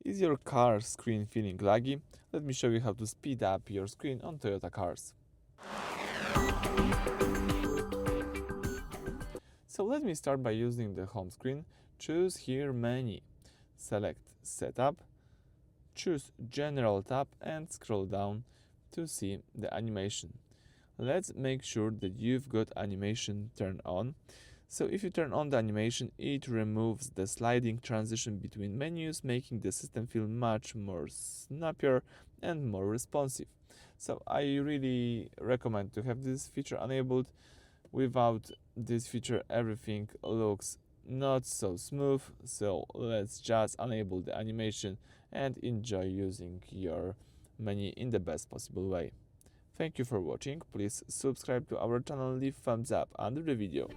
Is your car screen feeling laggy? Let me show you how to speed up your screen on Toyota cars. So let me start by using the home screen. Choose here Menu. Select Setup. Choose General tab and scroll down to see the animation. Let's make sure that you've got animation turned on. So if you turn on the animation, it removes the sliding transition between menus, making the system feel much more snappier and more responsive. So I really recommend to have this feature enabled. Without this feature, everything looks not so smooth, so let's just enable the animation and enjoy using your menu in the best possible way. Thank you for watching. Please subscribe to our channel, leave thumbs up under the video.